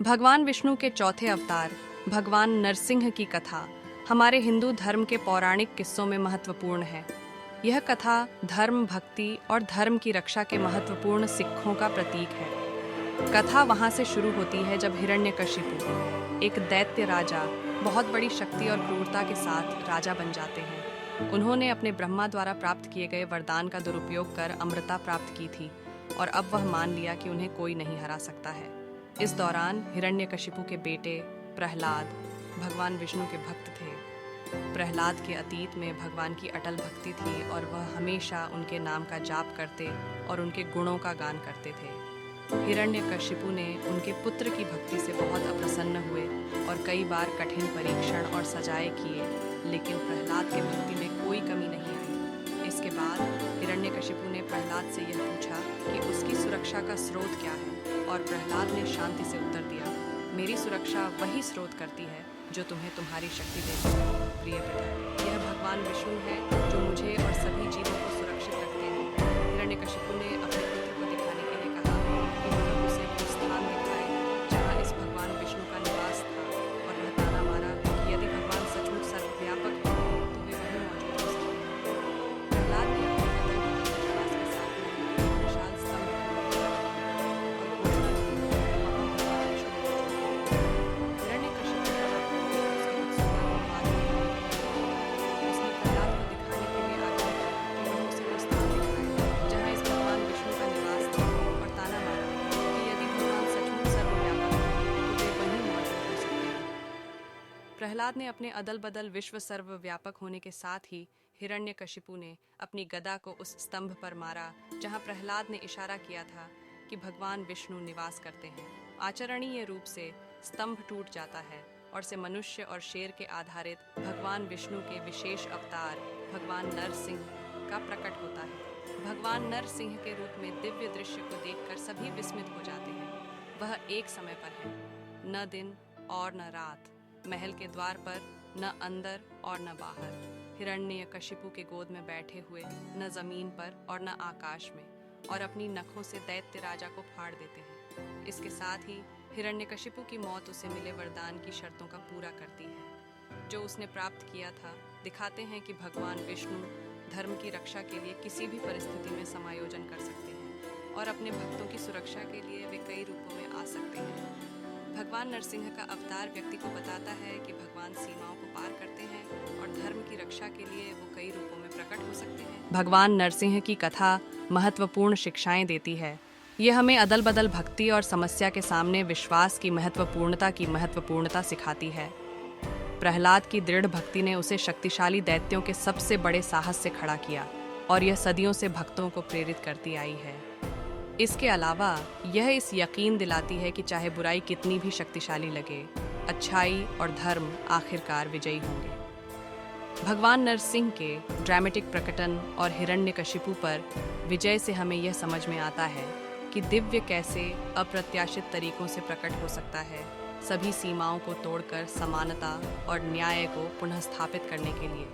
भगवान विष्णु के चौथे अवतार भगवान नरसिंह की कथा हमारे हिंदू धर्म के पौराणिक किस्सों में महत्वपूर्ण है। यह कथा धर्म, भक्ति और धर्म की रक्षा के महत्वपूर्ण सिक्खों का प्रतीक है। कथा वहां से शुरू होती है जब हिरण्यकशिपु, एक दैत्य राजा, बहुत बड़ी शक्ति और क्रूरता के साथ राजा बन जाते हैं। उन्होंने अपने ब्रह्मा द्वारा प्राप्त किए गए वरदान का दुरुपयोग कर अमृता प्राप्त की थी और अब वह मान लिया कि उन्हें कोई नहीं हरा सकता है। इस दौरान हिरण्यकशिपु के बेटे प्रहलाद भगवान विष्णु के भक्त थे। प्रहलाद के अतीत में भगवान की अटल भक्ति थी और वह हमेशा उनके नाम का जाप करते और उनके गुणों का गान करते थे। हिरण्यकशिपु ने उनके पुत्र की भक्ति से बहुत अप्रसन्न हुए और कई बार कठिन परीक्षण और सजाएं किए, लेकिन प्रहलाद के भक्ति में कोई कमी नहीं आई। इसके बाद हिरण्यकशिपु ने प्रहलाद से यह पूछा कि उसकी सुरक्षा का स्रोत क्या है, और प्रहलाद ने शांति से उत्तर दिया, मेरी सुरक्षा वही स्रोत करती है जो तुम्हें तुम्हारी शक्ति देती है। प्रिय पिता, यह भगवान विष्णु है जो मुझे और सभी जीवों को सुरक्षित रखते हैं। हिरण्यकशिपु ने अपने पुत्र को दिखाने के लिए कहा कि वह उसे वो स्थान दिखाए जहाँ इस भगवान विष्णु का निवास था, और वह ताना मारा कि यदि भगवान सचमुच सर्वव्यापक है तो वे वहीं मौजूद हो सकते हैं। प्रहलाद ने अपने अदल-बदल विश्वास के साथ एक विशाल स्तंभ खड़ा प्रहलाद ने अपने अदल बदल विश्व सर्वव्यापक होने के साथ ही हिरण्यकशिपु ने अपनी गदा को उस स्तंभ पर मारा जहां प्रहलाद ने इशारा किया था कि भगवान विष्णु निवास करते हैं। आचरणीय रूप से स्तंभ टूट जाता है और से मनुष्य और शेर के आधारित भगवान विष्णु के विशेष अवतार भगवान नरसिंह का प्रकट होता है। भगवान नरसिंह के रूप में दिव्य दृश्य को देखकर सभी विस्मित हो जाते हैं। वह एक समय पर है, न दिन और न रात, महल के द्वार पर न अंदर और न बाहर, हिरण्यकशिपु के गोद में बैठे हुए, न जमीन पर और न आकाश में, और अपनी नखों से दैत्य राजा को फाड़ देते हैं। इसके साथ ही हिरण्यकशिपु की मौत उसे मिले वरदान की शर्तों का पूरा करती है जो उसने प्राप्त किया था। दिखाते हैं कि भगवान विष्णु धर्म की रक्षा के लिए किसी भी परिस्थिति में समायोजन कर सकते हैं और अपने भक्तों की सुरक्षा के लिए वे कई रूपों में आ सकते हैं। भगवान नरसिंह का अवतार व्यक्ति को बताता है कि भगवान सीमाओं को पार करते हैं और धर्म की रक्षा के लिए वो कई रूपों में प्रकट हो सकते हैं। भगवान नरसिंह की कथा महत्वपूर्ण शिक्षाएं देती है। ये हमें अदल बदल भक्ति और समस्या के सामने विश्वास की महत्वपूर्णता सिखाती है। प्रहलाद की दृढ़ भक्ति ने उसे शक्तिशाली दैत्यों के सबसे बड़े साहस से खड़ा किया और यह सदियों से भक्तों को प्रेरित करती आई है। इसके अलावा यह इस यकीन दिलाती है कि चाहे बुराई कितनी भी शक्तिशाली लगे, अच्छाई और धर्म आखिरकार विजयी होंगे। भगवान नरसिंह के ड्रामेटिक प्रकटन और हिरण्यकशिपु पर विजय से हमें यह समझ में आता है कि दिव्य कैसे अप्रत्याशित तरीकों से प्रकट हो सकता है, सभी सीमाओं को तोड़कर समानता और न्याय को पुनः स्थापित करने के लिए।